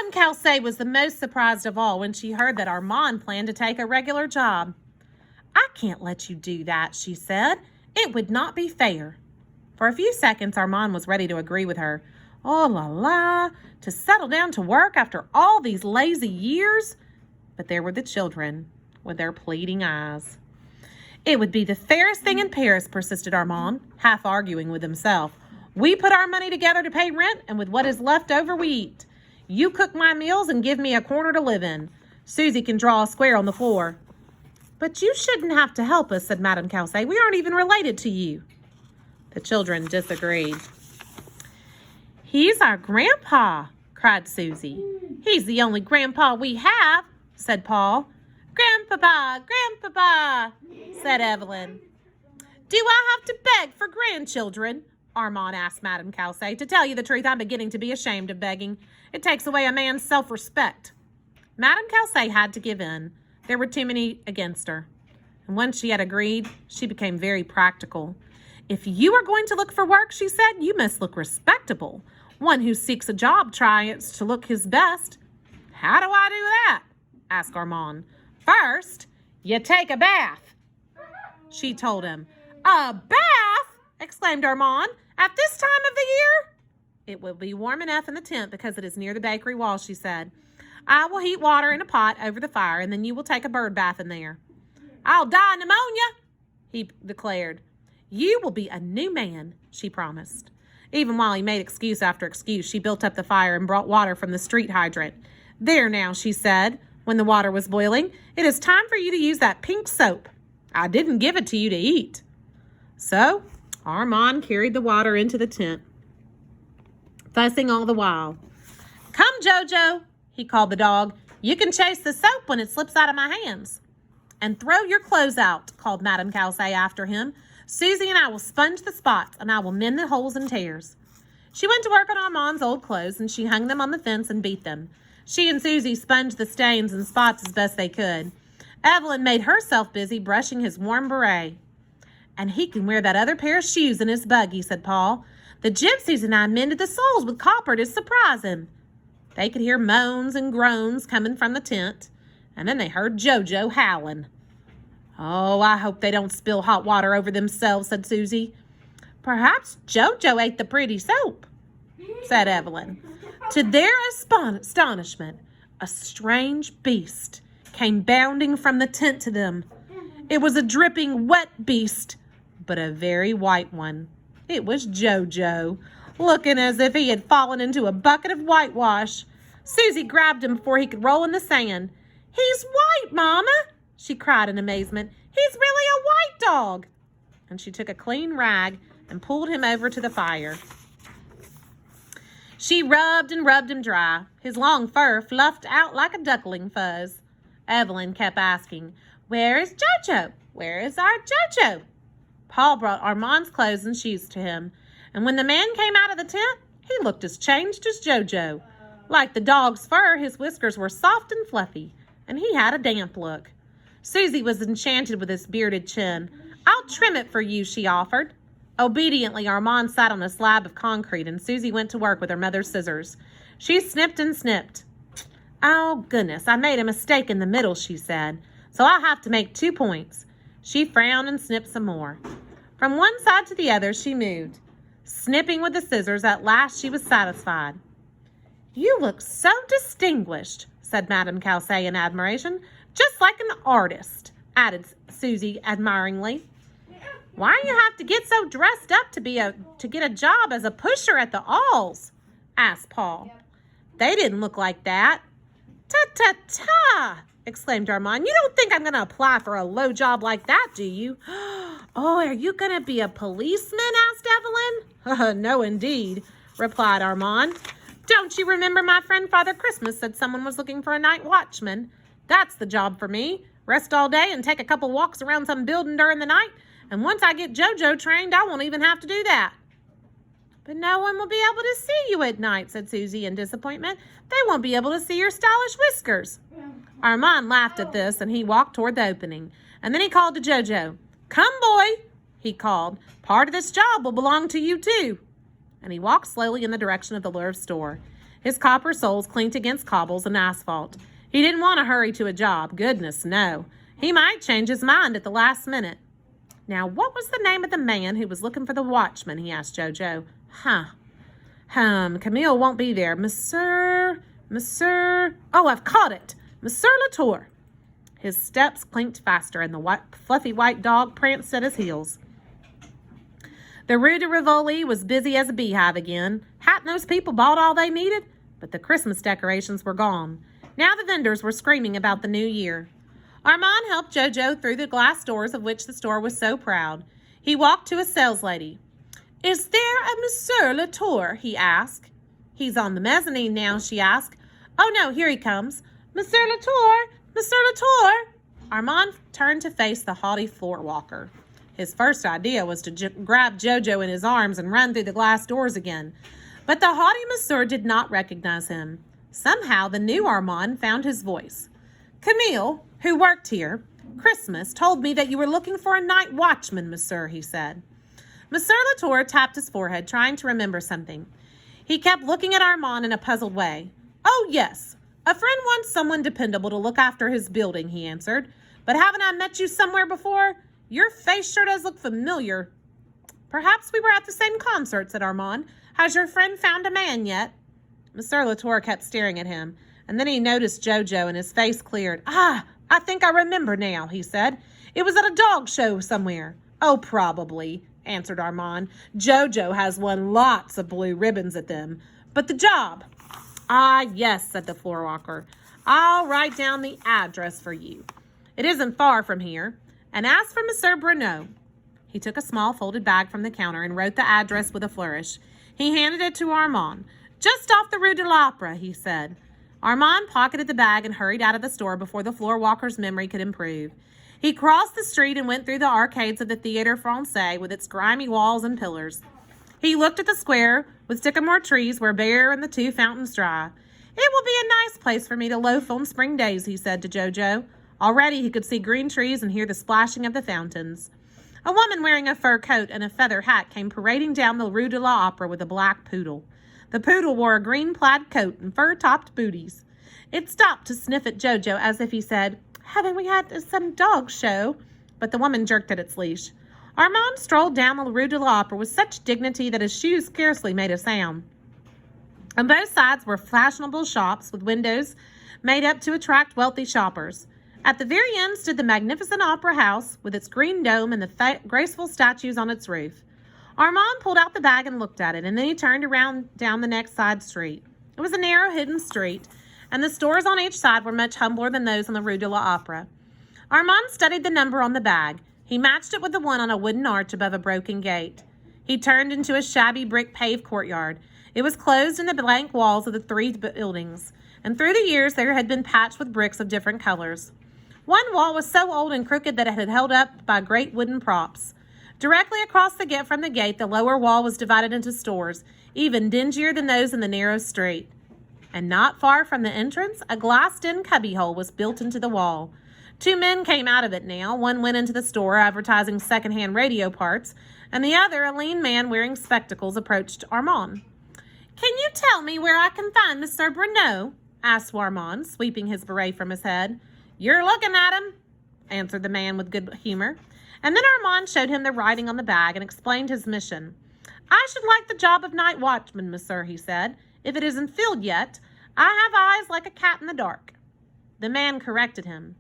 Madame Calcé was the most surprised of all when she heard that Armand planned to take a regular job. "I can't let you do that," she said. "It would not be fair." For a few seconds, Armand was ready to agree with her. Oh la la, to settle down to work after all these lazy years. But there were the children with their pleading eyes. "It would be the fairest thing in Paris," persisted Armand, half arguing with himself. "We put our money together to pay rent, and with what is left over, we eat. You cook my meals and give me a corner to live in. Susie can draw a square on the floor." "But you shouldn't have to help us," said Madame Calcé. "We aren't even related to you." The children disagreed. "He's our grandpa," cried Susie. "He's the only grandpa we have," said Paul. "Grandpapa, Grandpapa," said Evelyn. "Do I have to beg for grandchildren?" Armand asked Madame Calcé. "To tell you the truth, I'm beginning to be ashamed of begging. It takes away a man's self-respect." Madame Calcé had to give in. There were too many against her. And once she had agreed, she became very practical. "If you are going to look for work," she said, "you must look respectable. One who seeks a job tries to look his best." "How do I do that?" asked Armand. "First, you take a bath," she told him. "A bath?" exclaimed Armand. "At this time of the year?" "It will be warm enough in the tent because it is near the bakery wall," she said. "I will heat water in a pot over the fire, and then you will take a bird bath in there." "I'll die of pneumonia," he declared. "You will be a new man," she promised. Even while he made excuse after excuse, she built up the fire and brought water from the street hydrant. "There now," she said, when the water was boiling. "It is time for you to use that pink soap. I didn't give it to you to eat." So Armand carried the water into the tent, fussing all the while. "Come, Jojo," he called the dog. "You can chase the soap when it slips out of my hands." "And throw your clothes out," called Madame Calcé after him. "Susie and I will sponge the spots, and I will mend the holes and tears." She went to work on Armand's old clothes, and she hung them on the fence and beat them. She and Susie sponged the stains and spots as best they could. Evelyn made herself busy brushing his warm beret. "And he can wear that other pair of shoes in his buggy," said Paul. "The gypsies and I mended the soles with copper to surprise him." They could hear moans and groans coming from the tent, and then they heard Jojo howling. "Oh, I hope they don't spill hot water over themselves," said Susie. "Perhaps Jojo ate the pretty soap," said Evelyn. To their astonishment, a strange beast came bounding from the tent to them. It was a dripping, wet beast, but a very white one. It was Jojo, looking as if he had fallen into a bucket of whitewash. Susie grabbed him before he could roll in the sand. "He's white, Mama!" she cried in amazement. "He's really a white dog!" And she took a clean rag and pulled him over to the fire. She rubbed and rubbed him dry. His long fur fluffed out like a duckling fuzz. Evelyn kept asking, "Where is Jojo? Where is our Jojo?" Paul brought Armand's clothes and shoes to him, and when the man came out of the tent, he looked as changed as Jojo. Like the dog's fur, his whiskers were soft and fluffy, and he had a damp look. Susie was enchanted with his bearded chin. "I'll trim it for you," she offered. Obediently, Armand sat on a slab of concrete, and Susie went to work with her mother's scissors. She snipped and snipped. "Oh, goodness, I made a mistake in the middle," she said, "so I'll have to make 2 points." She frowned and snipped some more. From one side to the other, she moved. Snipping with the scissors, at last she was satisfied. "You look so distinguished," said Madame Calcé in admiration. "Just like an artist," added Susie admiringly. "Why do you have to get so dressed up to get a job as a pusher at the Alls?" asked Paul. "They didn't look like that." "Ta-ta-ta!" exclaimed Armand. "You don't think I'm going to apply for a low job like that, do you?" "Oh, are you going to be a policeman?" asked Evelyn. "No, indeed," replied Armand. "Don't you remember my friend Father Christmas said someone was looking for a night watchman? That's the job for me. Rest all day and take a couple walks around some building during the night. And once I get Jojo trained, I won't even have to do that." "But no one will be able to see you at night," said Susie in disappointment. "They won't be able to see your stylish whiskers." Armand laughed at this, and he walked toward the opening. And then he called to Jojo. "Come, boy," he called. "Part of this job will belong to you, too." And he walked slowly in the direction of the Louvre store. His copper soles clinked against cobbles and asphalt. He didn't want to hurry to a job. Goodness, no. He might change his mind at the last minute. Now, what was the name of the man who was looking for the watchman? He asked Jojo. Camille won't be there. Monsieur, oh, I've caught it. Monsieur Latour. His steps clinked faster, and the fluffy white dog pranced at his heels. The Rue de Rivoli was busy as a beehive again. Hadn't those people bought all they needed? But the Christmas decorations were gone. Now the vendors were screaming about the new year. Armand helped Jojo through the glass doors of which the store was so proud. He walked to a saleslady. Is there a Monsieur Latour? He asked. He's on the mezzanine now, she asked. Oh no, here he comes. Monsieur Latour! Monsieur Latour! Armand turned to face the haughty floor walker. His first idea was to grab Jojo in his arms and run through the glass doors again. But the haughty monsieur did not recognize him. Somehow the new Armand found his voice. Camille, who worked here, Christmas, told me that you were looking for a night watchman, monsieur, he said. Monsieur Latour tapped his forehead, trying to remember something. He kept looking at Armand in a puzzled way. Oh, yes. A friend wants someone dependable to look after his building, he answered. But haven't I met you somewhere before? Your face sure does look familiar. Perhaps we were at the same concert, said Armand. Has your friend found a man yet? Monsieur Latour kept staring at him, and then he noticed Jojo, and his face cleared. I think I remember now, he said. It was at a dog show somewhere. Oh, probably, answered Armand. Jojo has won lots of blue ribbons at them. But the job? Ah, yes, said the floor walker. I'll write down the address for you. It isn't far from here. And as for Monsieur Bruneau, he took a small folded bag from the counter and wrote the address with a flourish. He handed it to Armand. Just off the Rue de l'Opera, he said. Armand pocketed the bag and hurried out of the store before the floor walker's memory could improve. He crossed the street and went through the arcades of the Théâtre Français with its grimy walls and pillars. He looked at the square with sycamore trees where Bear and the two fountains dry. It will be a nice place for me to loaf on spring days, he said to Jojo. Already he could see green trees and hear the splashing of the fountains. A woman wearing a fur coat and a feather hat came parading down the Rue de l'Opera with a black poodle. The poodle wore a green plaid coat and fur-topped booties. It stopped to sniff at Jojo as if he said, Haven't we had some dog show? But the woman jerked at its leash. Armand strolled down the Rue de l'Opera with such dignity that his shoes scarcely made a sound. On both sides were fashionable shops with windows made up to attract wealthy shoppers. At the very end stood the magnificent opera house with its green dome and the graceful statues on its roof. Armand pulled out the bag and looked at it, and then he turned around down the next side street. It was a narrow, hidden street, and the stores on each side were much humbler than those on the Rue de l'Opera. Armand studied the number on the bag. He matched it with the one on a wooden arch above a broken gate. He turned into a shabby brick paved courtyard. It was closed in the blank walls of the three buildings, and through the years there had been patched with bricks of different colors. One wall was so old and crooked that it had held up by great wooden props. Directly across from the gate, the lower wall was divided into stores, even dingier than those in the narrow street. And not far from the entrance, a glassed-in cubbyhole was built into the wall. Two men came out of it now. One went into the store advertising second-hand radio parts, and the other, a lean man wearing spectacles, approached Armand. Can you tell me where I can find Monsieur Bruneau? Asked Armand, sweeping his beret from his head. You're looking at him, answered the man with good humor. And then Armand showed him the writing on the bag and explained his mission. I should like the job of night watchman, monsieur, he said. If it isn't filled yet, I have eyes like a cat in the dark. The man corrected him.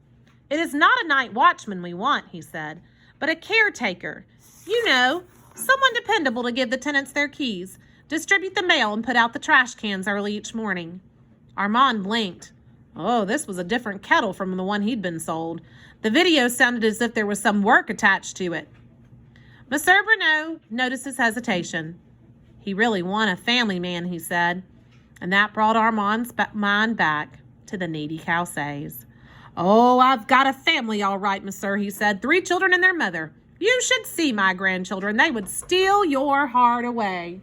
It is not a night watchman we want, he said, but a caretaker. You know, someone dependable to give the tenants their keys, distribute the mail, and put out the trash cans early each morning. Armand blinked. Oh, this was a different kettle from the one he'd been sold. The video sounded as if there was some work attached to it. Monsieur Bruneau noticed his hesitation. He really won a family man, he said, and that brought Armand's mind back to the needy Calsays. Oh, I've got a family all right, monsieur, he said. 3 children and their mother. You should see my grandchildren. They would steal your heart away.